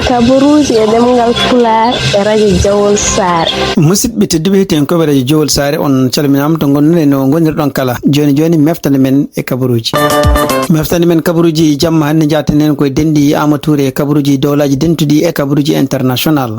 kaburuji e demngal Pulaar e radio Jawol Saare. Musidɓe tedduɓe heten ko radio Jawol Saare on calminama to gonnuɗen no gonirɗon kala joni meftande men e kabaruji jamma hannde jaatanen koye dendi Amatoure e kabaruji dowlaji dentuɗi e kabaruji international.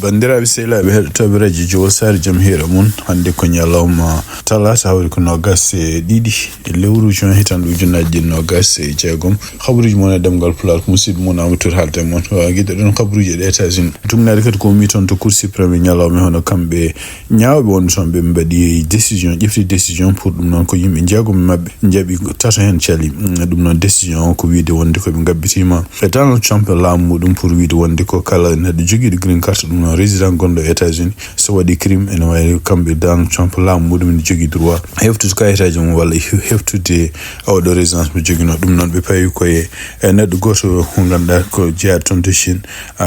bandiraɓe sehilaɓe heɗotoɓe radio Jawol Saare jaam hiira moon hannde ko ñalawma talata hawri ko nogas e ɗiɗi e lewru juin hitan ujunnaji nogas e jeegom kabaruji moon e demgal Pulaar musidɗo moon Amatoure haalde moon guiɗoɗon kabaruji ɗe États-Unis tumnade kadi ko mi toon to Cour suprême ñalawma hono kamɓe ñaawɓe wonde toon ɓe mbaɗi décision ƴefti décision pour ɗum noon ko yimɓe jeegom mabɓe jaaɓi tato hen caali ɗum noon décision ko wiide wonde koɓe gabbitima e Donald Trump laamu muɗum pour wiide wonde ko kala neɗɗo joguiɗo green card ɗum noon résident gonɗo États-Unis so waɗi crime ene wawi kamɓe Donald Trump laamu muɗum ne jogui droit heftude kayitaji mum walla heftude oɗo résidence mo joguino ɗum noon ɓe pawi koye neɗɗo goto mo ganduɗa ko jeeyaɗo toon to Chine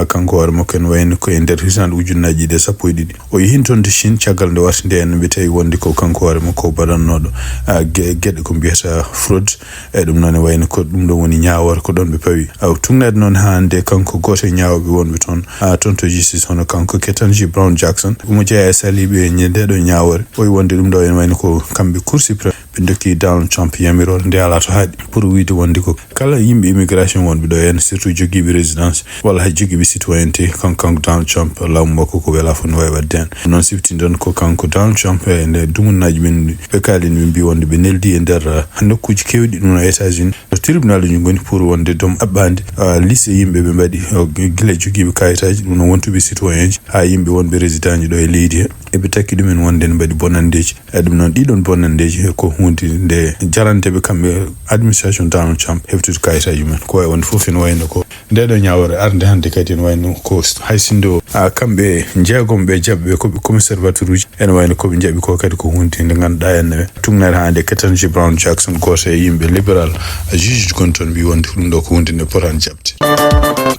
kanko hoore makko ene wayno koye nder hitande ujunnaji ɗe 12 o yeehi toon to Chine caggal nde warti nde en ɓe tawi wonde ko kanko hoore makko baɗannoɗo gueɗe ko mbiyata fraude e ɗum noon e wayno ko ɗum ɗo woni ñawore ko ɗon ɓe pawi tugnade noon hande kanko goto e ñawoɓe wonɓe toon to justice hono kanko Ketanji Brown Jackson omo jeeya e saliɓe e ndeɗo ñawore oyi wonde ɗum ɗo ene wayno ko kamɓe Cour suprême ɓe dokki Donald Trump yamirore nde ala to haaɗi pour wiide wonde ko kala yimɓe immigration wonɓe ɗo hen surtout joguiɓe résidence walla hay joguiɓe citoyenneté kanko Donald Trump laamu makko ko wela fof no wawi wadde hen noon siftindon ko kanko Donald Trump e nde dumunnaji men ɓe kaalini ɓe mbi wonde ɓe neldi e nder nokkuji kewɗi ɗum no États-Unis no tribunal uji goni pour wonde doom aɓɓande liste yimɓe ɓe mbaɗi guila joguiɓe kayitaji ɗum no wontuɓe citoyen ji ha yimɓe wonɓe résident ji ɗo e leydi he eɓe takki ɗumen wonde ne mbaɗi bonandeji e ɗum noon ɗiɗon bonandeji ko hunde nde jaranteɓe kamɓe administration Donald Trump heftude kayitaji men ko wonde foof ene wayno ko ndeɗo ñawore arde hande kadi ene wayno ko hay sindo kamɓe jeegom ɓe jaɓɓe koɓe conservateur uji ene wayno koɓe jaaɓi ko kadi ko hunde nde ganduɗa henne tugnade hande Ketanji Brown Jackson goto e yimɓe libéral juge gon toon mbi wonde ɗum ɗo ko hunde nde potani jaɓde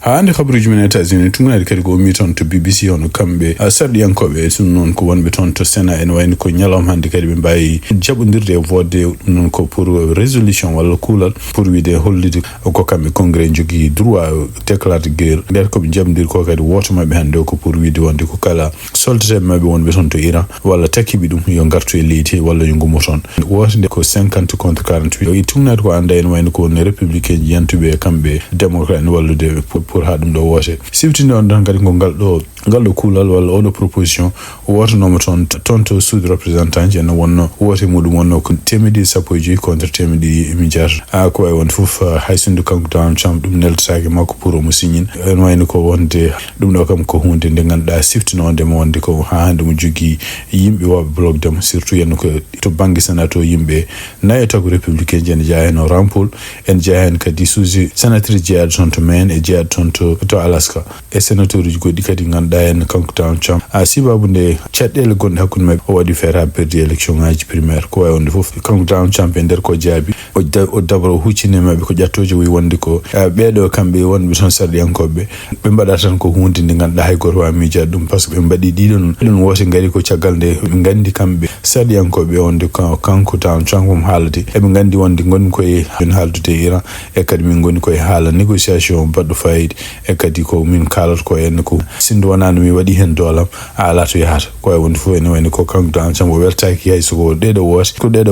hande kabaruji men États-Unis tugnade kadi ko mi toon to BBC hono kamɓe sarɗiyankoɓe ɗum noon ko wonɓe toon to Sénat ene wayno ko ñalawma hande kadi ɓe mbawi jaɓodirde e vodde ɗum noon ko pour résolution walla kuulal pour wiide hollude ko kamɓe congrès jogui droit déclarde guerre nder koɓe jaɓodiri ko kadi woto mabɓe hande o ko pour wiide wonde ko kala soldateɓe mabɓe wonɓe toon to Iran walla takkiɓe ɗum yo gartu e leydi walla yo gummo toon wotode ko 50 contre 48 o tugnade ko anda ene wayno ko ne républicain ji yantuɓe kamɓe démocrate ne wallude pour ha ɗum ɗo woote siftinde on tan kadi ko ngal ɗo kuulal walla oɗo proposition wotanoma toon to suudu représentant ji ene wonno wote muɗum wonno ko 115 contre 100 milliards ko wawi wonde foof hay sindu kanko Donald Trump ɗum neltatake makko pour omo signin ene wayno ko wonde ɗum ɗo kam ko hunde nde ganduɗa siftinodemo wonde ko ha hande mo jogui yimɓe woɓe blog demo surtout yenno ko to banggue sénat o yimɓe nayo ko républicain ji ene jeeya hen o rampol ene jeeya hen kadi suusi sénatrice jeeyaɗo toon to Maine e jeeyaɗo toon to Alaska e sénateur uji goɗɗi kadi ganduɗa hen kanko Donald Trump sibabu nde caɗɗele gonɗe hakkude mabɓe o waɗi feere ha perdi élection ngaji primaire ko wawi wonde foof kanko Donald Trump e nder ko jaabi o dabra o huccine mabɓe ko ƴattoje wi wonde ko ɓeɗo kamɓe wonɓe toon sarɗiyankoɓe ɓe mbaɗa tan ko hunde nde ganduɗa hay goto wawi miijade ɗum par ce que ɓe mbaɗi ɗiɗon wote gaari ko caggal nde ɓe gandi kamɓe sarɗiyankoɓe wonde kanko Donald Trump omo haalade eɓe gandi wonde gonni koye haaldude e Iran e kadi min goni koye haala négociation baɗɗo fayida e kadi ko min kalata ko henne ko sindo wonano mi waɗi hen doolam ala to yahata ko wawi wonde fof ene wayno ko kanko Donald Trump o weltaki hay soko ɗeɗo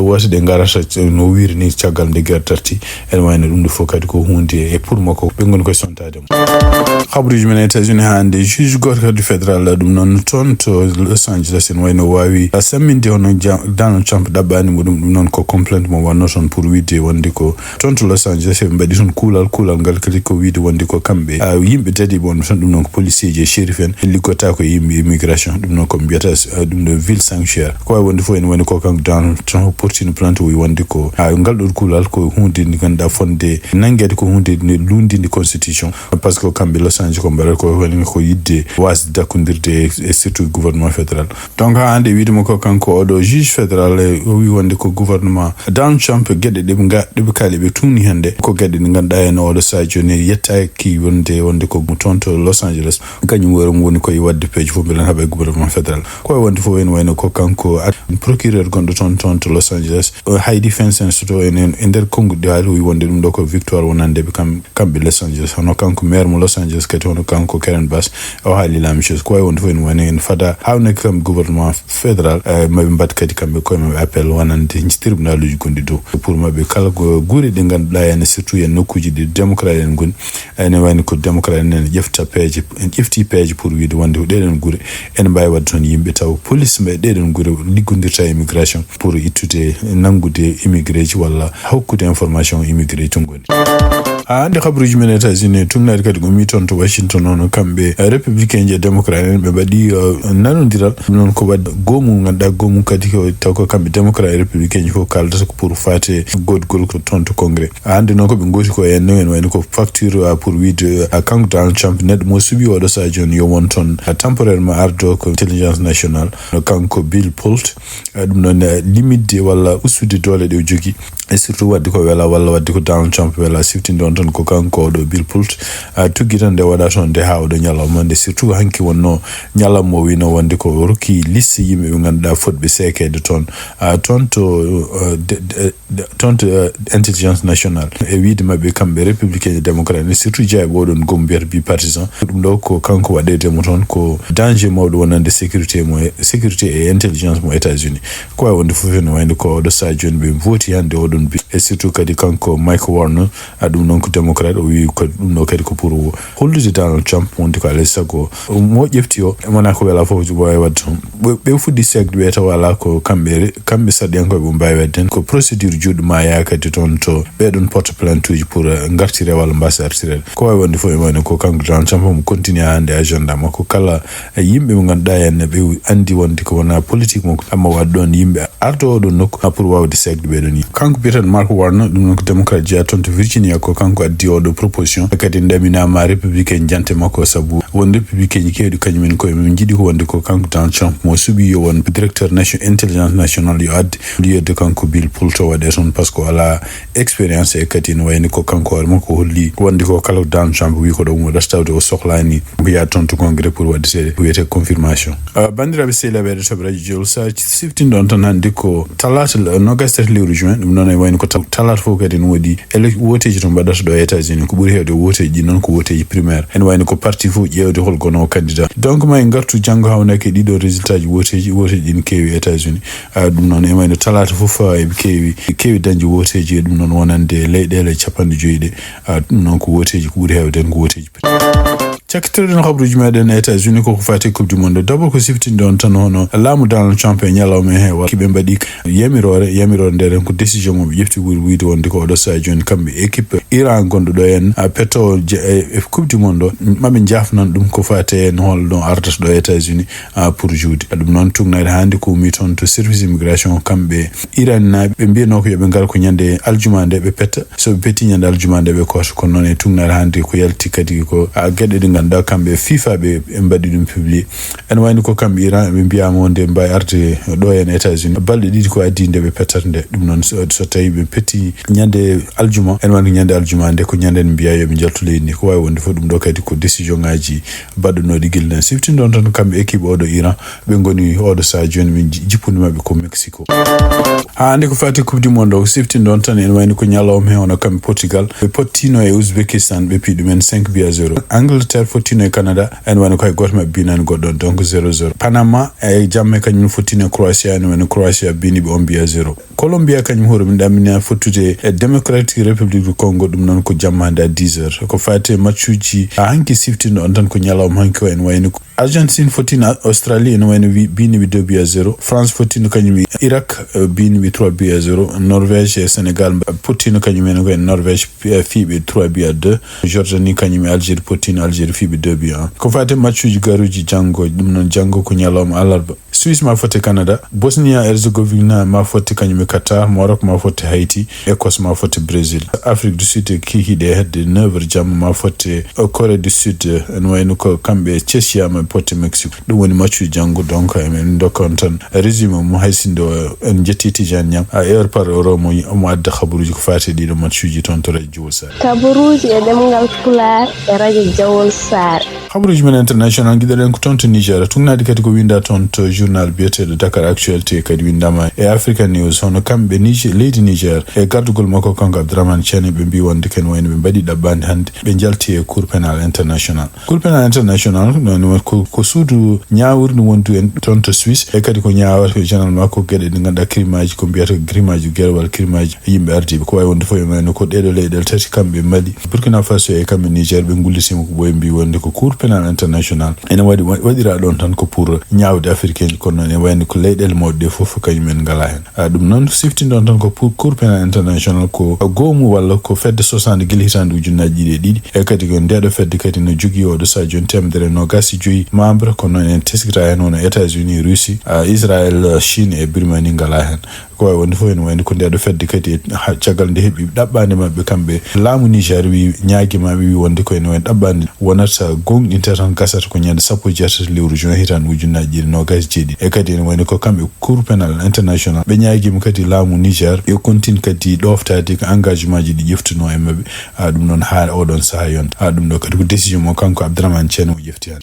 wote ɗe garata no wirini caggal nde guerre darti ene wayno ɗum ɗo fof kadi ko hunde e pour makko ɓe goni koye sontade mo habaruji men États-Unis hande juge goto kadi fédéral ɗum noon toon to Los Angeles ene wayno wawi samminde hono Donald Trump ɗaɓɓani mo ɗum noon ko complainte mo wanno toon pour wiide wonde ko toon to Los Angeles ɓe mbaɗi toon kuulal ngal kadi ko wiide wonde ko kamɓe yimɓe dadiɓe wonɓe toon ɗum noon ko policier ji e shérif en liggota ko yimɓe immigration ɗum noon ko mbiyata ɗum ɗo ville sanctuaire ko wawi wonde fof ene woni ko kanko Donald Trump portino plainte wi wonde ko ngal ɗon kuulal ko hunde nde ganduɗa fonde nanguede ko hunde nde lundinde constitution par ce que kamɓe Los Angeles ko mbaɗata ko woni ko yidde wasde dakkodirde e surtout gouvernement fédéral donc ha hande wiidemo ko kanko oɗo juge fédéral o wi wonde ko gouvernement Donald Trump gueɗe ɗeɓe kaali ɓe tumni hande ko gueɗe ɗe ganduɗa hen oɗo sa joni yettaki wonde ko toon to Los Angeles kañum woni woni koye wadde peeje fof mbiɗen haɓe gouvernement fédéral koye wonde fof ene wayno ko kanko procureur gonɗo toon to Los Angeles high defense en soto en nder konguɗi haali o wi wonde ɗum ɗo ko victoire wonandeɓe kamɓe Los Angeles hono kanko maire mo Los Angeles kadi hono kanko Karen Bass o haali la même chose koye wonde fof ene wayno en fada hawnaki kamɓe gouvernement fédéral maɓe mbaɗ kadi kamɓe koye maɓe appel wonande tribunal uji gonɗi dow pour maɓe kala guure ɗe ngannduɗaa ene surtout en nokkuji ɗi démocrate en goni ene wayno ko démocrate en ƴefti peeje pour wiide wonde ko ɗeɗen guure ene mbawi wadde toon yimɓe taw police mɓe ɗeɗen guure liggodirta immigration pour ittude nanngude immigré ji walla hokkude information immigré tongoni hande habaruji men États-Unis tumnade kadi ko mi toon to Washington noon kamɓe républicain je démocrate en ɓe mbaɗi nanodiral noon ko wadde gomum ganduɗa gomum kadi ko taw ko kamɓe démocrate républicain ji fof kaldata ko pour fate goɗgol ko toon to congrès hande noon koɓe gooti ko en wayno ko facture pour wiide kanko Donald Trump neɗɗo mo suuɓi oɗo sa joni yo won toon temporairement ardo ko intelligence national kanko Bill Pulte ɗum noon limidde walla ustude doole ɗe o jogui e surtout wadde ko wela walla wadde ko Donald Trump wela siftinde on toon ko kanko oɗo Bill Pulte tuggi tan nde waɗa toon nde ha oɗo ñalawma nde surtout hanki wonno ñalawma o wino wonde ko rokki liste yimɓe ɓe ganduɗa fotɓe sekede toon to intelligence national e wiide mabɓe kamɓe républicain et démocrate et surtout jeeyaɓe oɗon gomu mbiyata bipartisan ɗum ɗo ko kanko waɗedemo toon ko danger mawɗo wonande sécurité et intelligence mo États-Unis ko wawi wonde fof ene wayde ko oɗo sa joni ɓe vooti hande oɗon bi e surtout kadi kanko Michael Warner ɗum noon ko démocrate o wi ko ɗum ɗo kadi ko pour hollude Donald Trump wonde ko alay saago mo ƴefti o wona ko wela fof wawi wadde toon ɓe fuɗɗi segde ɓe taw ala ko kamɓe sarɗiyankoɓe ɓe mbawi wadden ko procédure juɗɗuma yaa kadi toon to ɓeɗon porte plainte uji pour gartire walla mbasa artirede ko wawi wonde fof e wayno ko kanko Donald Trump mo continue hande agenda makko kala yimɓe mo ganduɗa henne ɓe andi wonde ko wona politique mo amma wadde ɗon yimɓe ardo oɗon nokku pour wawde segde ɓeɗon yimɓe kanko biyetan Mark Warner ɗum noon ko démocrate jeeya toon to Virginia ko kanko addi oɗo proposition kadi ndaminama républicain jante makko saabu won républicain ji kewɗi kañumen koye min jiiɗi ko wonde ko kanko Donald Trump mo suuɓi yo won directeur intelligence national yo adde liyede kanko Bill Pulte waɗe toon par ce que ala expérience e kadi no wayni ko kanko hoore makko holli wonde ko kala Donald Trump wi ko ɗo mo restawde o sohlani mbiya toon to congrès pour wadde seeɗe wiyete confirmation bandiraɓe sehilaɓe toɓe radio Jewel sa siftinde on tan hannde ko talata 24 lewru juin ɗum noon e wayno ko talata fof kadi ne woodi woteji to mbaɗata ɗo e États-Unis ko ɓuuri hewde woteji ɗi noon ko woteji primaire ene wayno ko parti fof ƴewde hol gono candidat donc ma en gartu janggo hawnake ɗiɗo résultat ji woteji ɗi ne keewi États-Unis ɗum noon e wayno talata fof eɓe keewi dañde woteji e ɗum noon wonande leyɗele 50 ɗe ɗum noon ko woteji ko ɓuuri hewde ko woteji cakkitoɗen habruji meɗen e États-Unis koko fati coupe du monde d'abord ko siftinde on tan hono laamu Donald Trump e ñalawma he kiɓe mbaɗi yamirore nder ko décision mo ɓe ƴefti ɓuuri wiide wonde ko oɗo sa joni kamɓe équipe Iran gonɗo ɗo en petto e coupe du monde o maɓe jafnan ɗum ko fate en hol ɗon ardata ɗo e États-Unis pour juude ɗum noon tugnade hande ko mi toon to service immigration kamɓe Iran naɓe ɓe mbiyano ko yoɓe ngar ko ñande aljuma nde ɓe petta soɓe petti ñande aljuma nde ɓe kota kono noon e tugnade hande ko yalti kadi ko gueɗe ɗe ganduɗa kamɓe FIFA ɓe mbaɗi ɗum publié ene wayno ko kamɓe Iran ɓe mbiyama wonde mbawi arde ɗo en États-Unis balɗe ɗiɗi ko addi nde ɓe pettata nde ɗum noon so tawi ɓe petti ñande aljuma ene wayno ñande aljuma nde ko ñande ne mbiya yoɓe jaltu leydi ndi ko wawi wonde fof ɗum ɗo kadi ko décision ngaji baɗɗunoɗi guilɗen siftinde on tan kamɓe équipe oɗo Iran ɓe goni oɗo sa joni min jippude mabɓe ko Mexico hande ko fati coupe du monde o siftinde on tan ene wayno ko ñalawma he ono kamɓe Portugal ɓe pottino e Ouzbékistan ɓe pi ɗumen 5-0 Angleterre fottino e Canada ene wayno koye goto mabɓe binani goɗɗon donc 0-0 Panama e jamme kañum fottino e Croatia ene wayno Croatia bini ɓe 1-0 Colombia kañum hoore min ɗamina fottude e Democratic Republic du Congo ɗum noon ko jammande à 10h ko fate matchuji hanki siftinde on tan ko ñalawma hanki o ene wayno Argentine fottino Australie ene wayno bini ɓe 2-0 France fottino kañum Irak bini ɓe 3-0 Norvège e Sénégal pottino kañum en ko Norvège fiiɓe 3-2 Jordanie kañum Algérie pottino Algérie fiiɓe 2-1 ko fate matchuji garuji janggo ɗum noon janggo ko ñalawma alarba Suisse ma fotte Canada Bosnia Herzégovina ma fotte kañum e Qatar Maroc ma fotte Haïti Écosse ma fotte Brésil Afrique du Sud kikiɗe hedde 9h jamma ma fotte Corée du Sud en wayno ko kamɓe Tchechia ma ma potte Mexico dum woni matchu jango donc men dokonton résumé mo haysindo en jettiti janyam a heure par heure mo adda khabaruji ko fati di do matchuji ton to radio Jawol Sare kabaruji e demngal Pulaar e radio Jawol Sare khabaruji men international gidaren ko ton to Niger tungnadi kadi ko winda ton to journal biyeteɗo Dakar Actualité kadi windama e African News hono kamɓe leydi Niger e gardugol makko kanko Abdourahmane Tiani ɓe mbi wonde ken wayno ɓe mbaɗi ɗabbande hande ɓe jalti e Cour pénal international non ko suudu ñawurdi wondu en ton to Suisse e kadi ko ñawata général makko gueɗe ɗe ganduɗa crimaji ko mbiyata grimaji guerwal crimaji yimɓe ardiɓe ko wawi wonde fof men ko ɗeɗo leyɗele tati kamɓe mbaɗi Burkina Faso e kamɓe Niger ɓe gullitima ko ɓoye mbi wonde ko Cour pénal international ene waɗira ɗon tan ko pour ñawde africain kono noon e wayno ko leyɗele mawɗe ɗe fof kañumen ngala hen ɗum noon siftindon tan ko pour Cour pénal international ko goomu walla ko fedde 60 guila hitande ujunnaji ɗiɗi e kadi ko ndeɗo fedde kadi no jogui oɗo sa joni temedere nogas e joyyi membre kono noon en teskita hen hono États-Unis Russie Israël Chine e Birmanie ngala hen ko wawi wonde fof ene wayno ko ndeɗo fedde kadi caggal nde heeɓi ɗaɓɓande mabɓe kamɓe laamu Niger wi ñaaguimaɓe wi wonde ko ene wayno ɗaɓɓande wonata gonɗinta tan gasata ko ñande 17 lewru juin hitande ujunnaji ɗiɗi nogas jeeɗiɗi e kadi ene wayno ko kamɓe Cour pénal international ɓe ñaaguima kadi laamu Niger e continue kadi ɗoftade ko engagement ji ɗi ƴeftuno e mabɓe ɗum noon ha oɗon saaha yonta ɗum ɗo kadi ko décision mo kanko Abdourahmane Tiani o ƴefti hande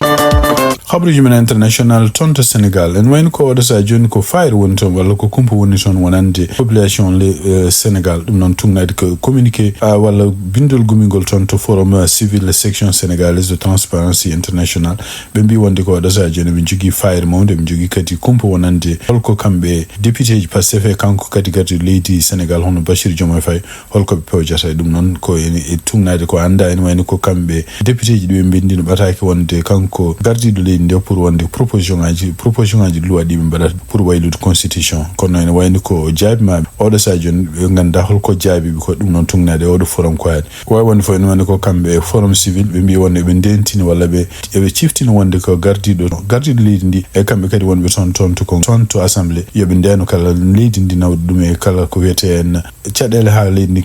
khabaruji men international ton to Sénégal en wayno ko oɗo sa joni ko fayre woni toon walla ko kumpa woni toon wonande population le Sénégal ɗum noon tugnade ko communiqué walla bindol gumigol toon to forum civil section sénégalaise de transparency international ɓe mbi wonde ko oɗo sa joni ɓe jogui fayre mawde ɓe jogui kadi kumpa wonande holko kamɓe député ji Pastef e kanko kadi gardi leydi Sénégal hono Bachir Diomaye Faye holko ɓe pewjata ɗum noon ko e tugnade ko anda ene wayno ko kamɓe député ji ɗi ɓe bindino ɓataki wonde kanko gardiɗo leydi nde pour wonde proposition ngaji loi ɗi ɓe mbaɗata pour waylude constitution kono ene wayno ko jaabimaɓe oɗo sa joni ɓe ganduɗa holko jaabiɓe ko ɗum noon tugnade oɗo forum ko haali ko wawi wonde fof ene wayno ko kamɓe forum civil ɓe mbi wonde ɓe ndentini walla ɓe ciftini wonde ko gardiɗo leydi ndi e kamɓe kadi wonɓe toon to assemblée yoɓe ndeno kala leydi ndi nawde ɗum e kala ko wiyete en caɗele ha leydi ndi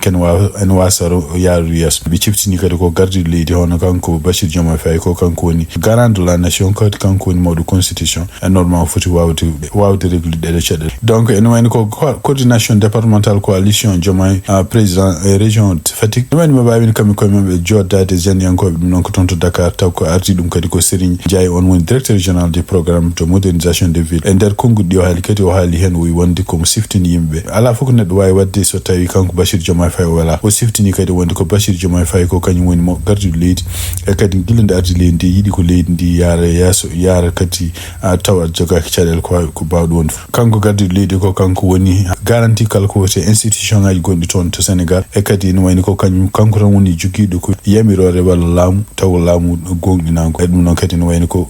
ene wasa yaarude yeeso ɓe ciftini kadi ko gardiɗo leydi hono kanko Bachir Diomaye Faye ko kanko woni garant de la nation kadi kanko woni mawɗo constitution e normalement foti wawde réglude ɗeɗe caɗele donc ene wayno ko coordination départementale coalition Diomaye président région Fatick ɗum wayno ɓe mbawino kamɓe koye maɓe joddade jeneyankoɓe ɗum noon ko toon to Dakar taw ko ardi ɗum kadi ko Serigne Ndiaye on woni directeur régional du programme de modernisation des villes e nder konngudi ɗi o haali kadi o haali hen wi wonde komo siftini yimɓeɓe ala fof ko neɗɗo wawi wadde so tawi kanko Bachir Diomaye Faye o wala o siftini kadi wonde ko Bachir Diomaye Faye ko kañum woni mo gardiɗo leydi e kadi guila nde ardi leydi ndi yiiɗi ko leydi ndi yaara yeeso yaara kadi tawa jogaki caɗele ko bawɗo wonde kanko gardiɗo leydi ko kanko woni garantie kala ko wiyete institution ngaji gonɗi toon to Sénégal e kadi ne wayni ko kanko tan woni jogiiɗo ko yamirore walla laamu taw laamu gonɗinanko e ɗum noon kadi ne wayni ko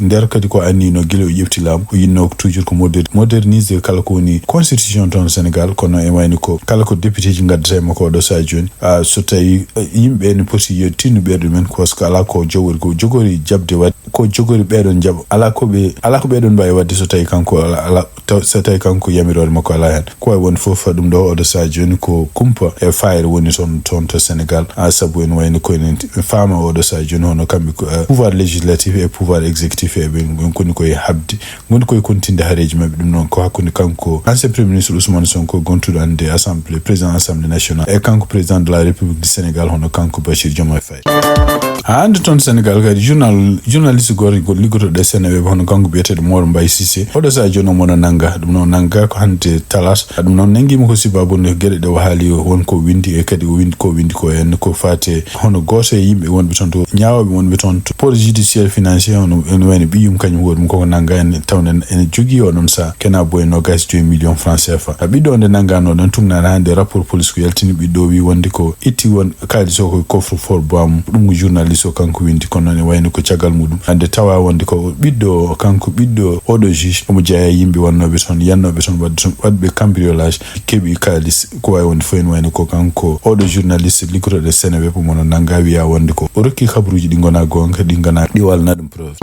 nder kadi ko annino guila o ƴefti laamu o yinno toujours ko moderniser kala ko woni constitution toon Sénégal kono e wayni ko kala ko député ji gaddata makko oɗo sa joni so tawi yimɓe ne poti tinnu ɓerɗe men par ce que ala ko jogori jabde wadde ko jogori ɓeɗon jaɓa ala ko ɓeɗon mbawi wadde so tawi kanko so tawi kanko yamirore makko ala hen ko wawi wonde foof ɗum ɗo oɗo sa joni ko kumpa e fayre woni toon to Sénégal saabu en wayni ko en faama oɗo sa joni hono kamɓe pouvoir législatif et pouvoir exécutif e ɓe koni koye habde goni koye kontinde haareji mabɓe ɗum noon ko hakkude kanko ancien premier ministre Ousmane Sonko gontuɗo ande assemblée président assemblée nationale e kanko président de la république du Sénégal hono kanko Bachir Diomaye Faye hande toon Sénégal kadi journaliste goto liggotoɗo e Sénégal hono kanko biyeteɗo Mor Mbaye Cissé oɗo sa joni omono nanga ɗum noon nanga ko hande talata ɗum noon nanguima ko sibabunde gueɗe ɗe o haali wonko windi e kadi o windi ko en ko fate hono goto e yimɓe wonɓe toon to ñawoɓe wonɓe toon to pôle judiciaire financier hono ene wayno ɓiyyum kañum hoore mum koko nanga en tawne ene jogui oɗon sa kena boye 25 millions francs CFA ɓiɗɗo nde nangano ɗon tugnade hande rapport police ko yaltini ɓiɗɗo wi wonde ko itti won kalis o koye coffre fort bam ɗum ko journaliste o kanko windi kono ne wayno ko caggal muɗum hande tawa wonde ko kanko ɓiɗɗo oɗo juge omo jeeya yimɓe wannoɓe toon yannoɓe toon wadɓe cambriolage keeɓi kalis ko wawi wonde fof en wayno ko kanko oɗo journaliste liggotoɗo Sénégal mono nanga wiya wonde ko o rokki kabaruji ɗi gona gonga ɗi walna ɗum preuve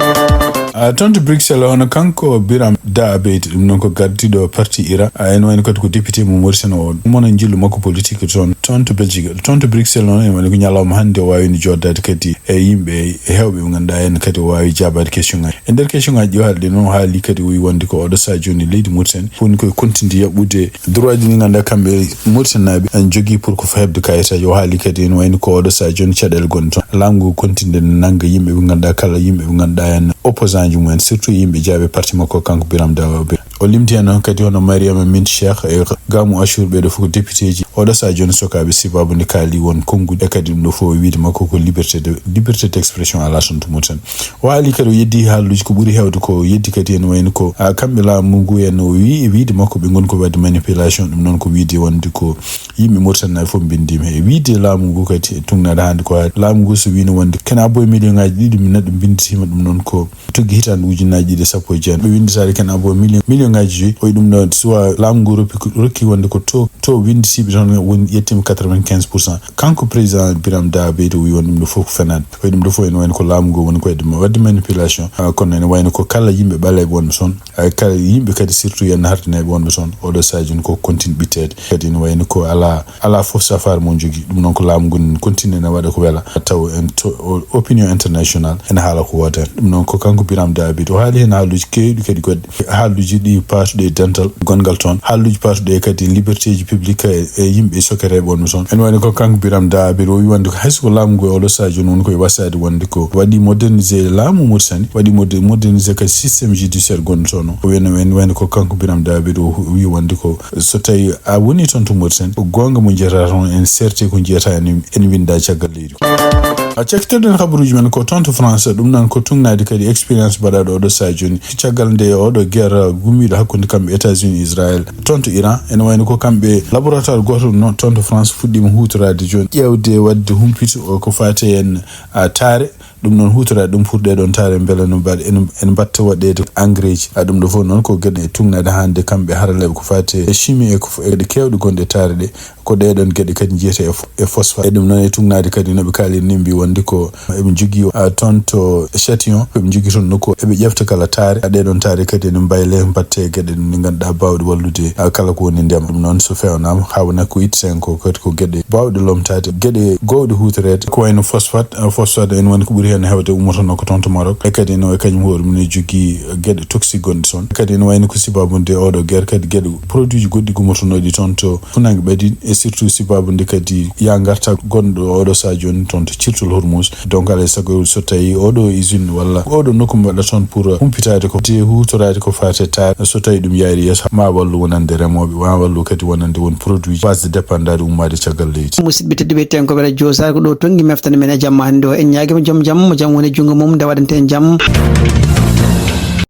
tonto Bruxelles on kanko biram da abet non ko gardido parti ira en wayno ko député mo Morsen o mon jillu makko politique tonto Belgique tonto Bruxelles on en wayno ko nyalawma hande wawi ni joddade kadi e yimbe hewbe nganda en kadi wawi jabade question e der question aji halde non haali kadi wi wonde ko odo sa joni leydi Morsen foni ko continue yabude droit di nganda kambe Morsen nabe en jogi pour ko hebde kayita yo haali kadi en wayno ko odo sa joni cadel gonto lamgo continue nanga yimbe nganda kala yimbe nganda en opposant ji mumen surtout yimbe jaabe parti makko kanko biram dawa be o limti en kadi hono Mariama Mint Cheikh e gamu Ashur be do fu député ji odo sa joni sokabe sibabu ni kali won kongude kadi do fo wiide makko ko liberté d'expression ala son to mutan wali kadi yeddi haaluji ko buri hewde ko yeddi kadi en wayno ko kambe la mungu en wiide makko be gon ko wadde manipulation dum non ko wiide wonde ko yimbe mutan na fo bindima e wiide la mungu kadi tungnada hande ko la mungu so wino wonde kana boy million ngaji didi min nadum binditima dum non ko tuggi hitan ujunaaji de sappo jen be windi sare kana boy million ngaji o dum no soit la mungu rokki wonde ko to windi sibi ton won yettim 95% kanko président biram da be do wi wondum do fof fenan o dum do fo en wayno ko la mungu won ko dum wadde manipulation kono en wayno ko kala yimbe balay won son kala yimbe kadi surtout en hartinabe won son o do sajun ko continue bitede kadi en wayno ko ala fof safar mon jogi dum non ko la mungu continue na wada ko wela taw en opinion international en hala ko wada dum non ko kanko biram da be do haali en haaluji kewdi kadi godde haaluji di part de dental gongal ton haaluji part de kadi liberté ji publique e yimbe sokere won son en wayno ko kanko biram da be do wi wonde ko hayso lamu o do sajun non ko wasade wonde ko wadi moderniser lamu mursani wadi moderniser ka système judiciaire gon tono o wayno ko kanko biram da be do wi wonde ko so tay a woni ton to mursen gonga mo jeraton en certé ko jeta en winda ciagal leydi a cekterden habaruji men ko tonto France dum nan ko tungnade kadi experience badado do sajuni ciagal nde o do guerre gumido hakkunde kambe États-Unis Israël tonto Iran en wayno ko kambe laboratoire goto non tonto France fuddima hutorade joni ƴewde wadde humpito o ko fate en tare dum non hutora dum furde don tare bela no bad en batta wadede engrais dum do fo non ko gede tungnade hande kambe harale ko fate chimie e ko de kewde gonde tare de ko de don gede kadi jete e phosphate dum non e tungnade kadi no be kali nimbi wonde ko e jogi tonto châtillon e jogi ton noko e be jefta kala tare de don tare kadi no bayle batte gede ni ganda bawde wallude kala ko woni ndem dum non so fewnam hawna ko itsen ko gede bawde lomtade gede gowde hutorede ko wayno phosphate en woni ko buri en hewde umotono ko tonto Maroc e kadi no e kanyum hoore mun jogi gede toxique gonde son kadi no wayno ko sibabunde odo guerre kadi gede produit goddi gumotonoɗi tonto funangue ɓadi e surtout sibabunde kadi ya garta gonɗo oɗo sa joni tonto cirtol Hormuz donc alay sago so tawi oɗo usine walla oɗo nokku mbaɗa toon pour humpitade ko te hutorade ko fate tar so tawi ɗum yaari yeeso ma wallu wonande remoɓe ma wallu kadi wonande won produit base de dépendade ummade caggal leydi musidɓe tedduɓe ten ko ɓeɗa josar ko ɗo tongi meftane men e jamma hande o en ñaguima joom jaam mo jaam woni jungo mum nde waɗante en jaam